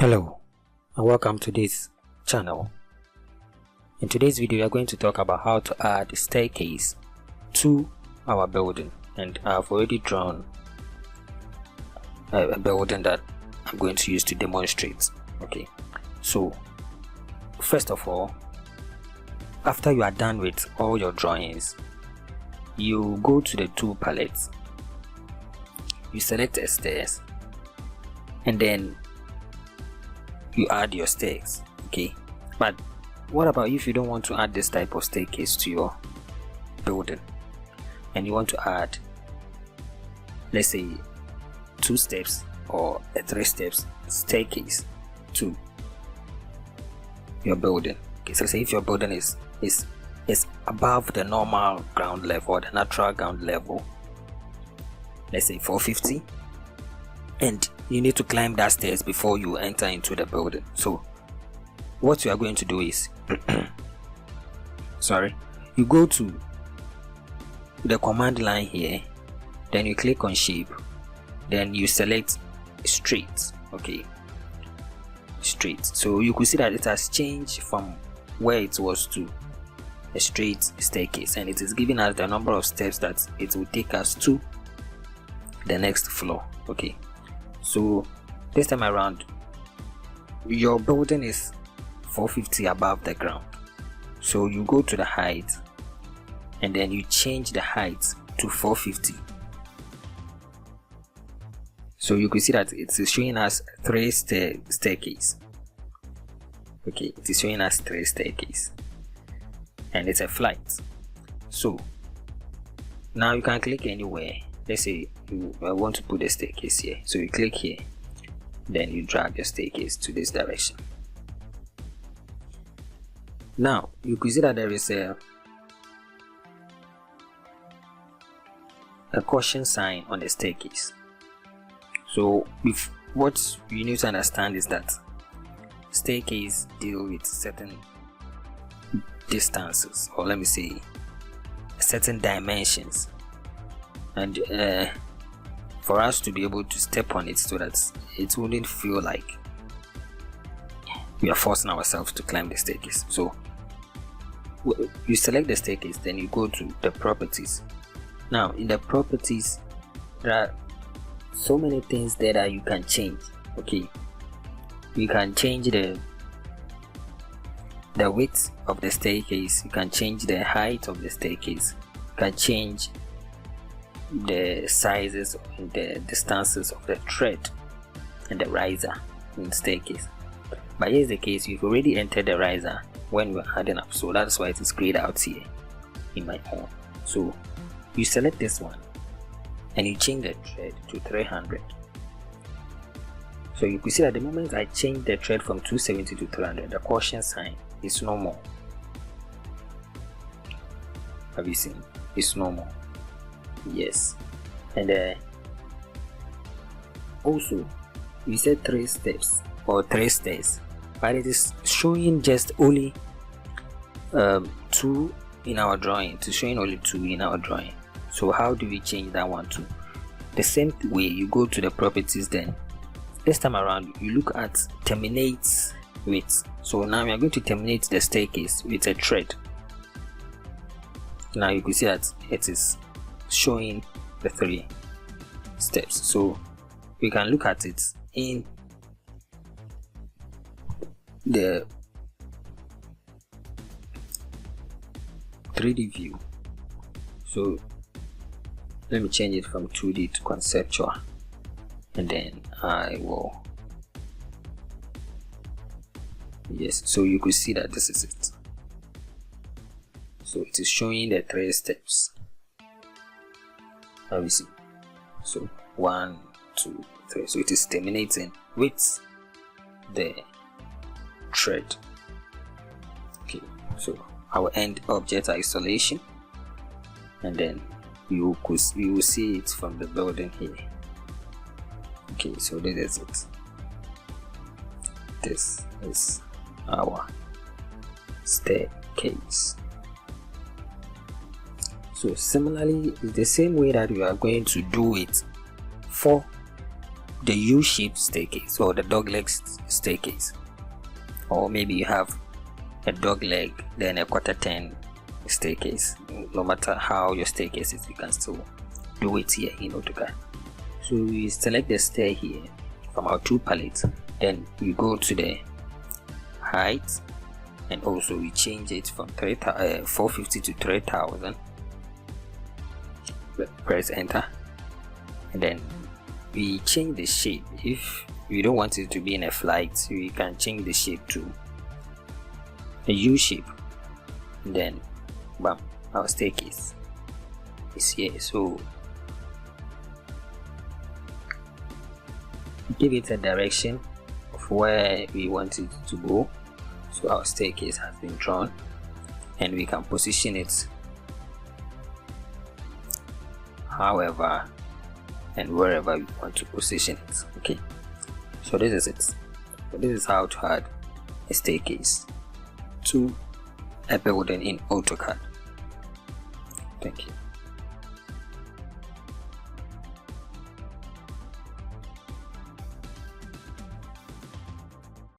Hello and welcome to this channel. In today's video we are going to talk about how to add a staircase to our building, and I've already drawn a building that I'm going to use to demonstrate. Okay, so first of all, after you are done with all your drawings, you go to the tool palette, you select a stairs, and then you add your stairs. Okay, but what about if you don't want to add this type of staircase to your building and you want to add, let's say, 2 steps or a 3 steps staircase to your building? Okay, so say if your building is above the normal ground level or the natural ground level, let's say 450, and you need to climb that stairs before you enter into the building. So what you are going to do is you go to the command line here, then you click on shape, then you select straight. Okay, straight. So you could see that it has changed from where it was to a straight staircase, and it is giving us the number of steps that it will take us to the next floor. Okay, so this time around your building is 450 above the ground, so you go to the height and then you change the height to 450. So you can see that it is showing us 3 staircase. Okay, it is showing us 3 staircase and it's a flight. So now you can click anywhere. Let's say you want to put the staircase here, so you click here, then you drag your staircase to this direction. Now you can see that there is a caution sign on the staircase. So what you need to understand is that staircase deal with certain distances, or let me say certain dimensions, and for us to be able to step on it so that it wouldn't feel like we are forcing ourselves to climb the staircase. So you select the staircase, then you go to the properties. Now in the properties there are so many things there that you can change. Okay, you can change the width of the staircase, you can change the height of the staircase, you can change the sizes and the distances of the tread and the riser in the staircase. But here's the case, you've already entered the riser when we're adding up, so that's why it is grayed out here in my own. So you select this one and you change the tread to 300. So you can see that the moment I change the tread from 270 to 300, the caution sign is no more. Have you seen? It's no more. Yes. And also we said 3 steps or 3 stairs, but it is showing just only 2 in our drawing. It's showing only 2 in our drawing. So how do we change that one to the same way? You go to the properties, then this time around you look at terminate with. So now we are going to terminate the staircase with a tread. Now you can see that it is showing the 3 steps, so we can look at it in the 3D view. So let me change it from 2D to conceptual, and then I will, yes, so you could see that this is it. So it is showing the 3 steps. Let me see. So 1, 2, 3. So it is terminating with the tread. Okay, so I will end object isolation, and then you will see it from the building here. Okay, so this is it. This is our staircase. So similarly, it's the same way that you are going to do it for the U-shaped staircase or the dog leg staircase, or maybe you have a dog leg then a quarter turn staircase. No matter how your staircase is, you can still do it here in AutoCAD. So we select the stair here from our two palettes, then we go to the height, and also we change it from 450 to 3000. Press enter, and then we change the shape. If you don't want it to be in a flight, we can change the shape to a U shape, and then bam, our staircase is here. So give it a direction of where we want it to go. So our staircase has been drawn, and we can position it however and wherever we want to position it. Okay, so this is it. So this is how to add a staircase to a building in AutoCAD. Thank you.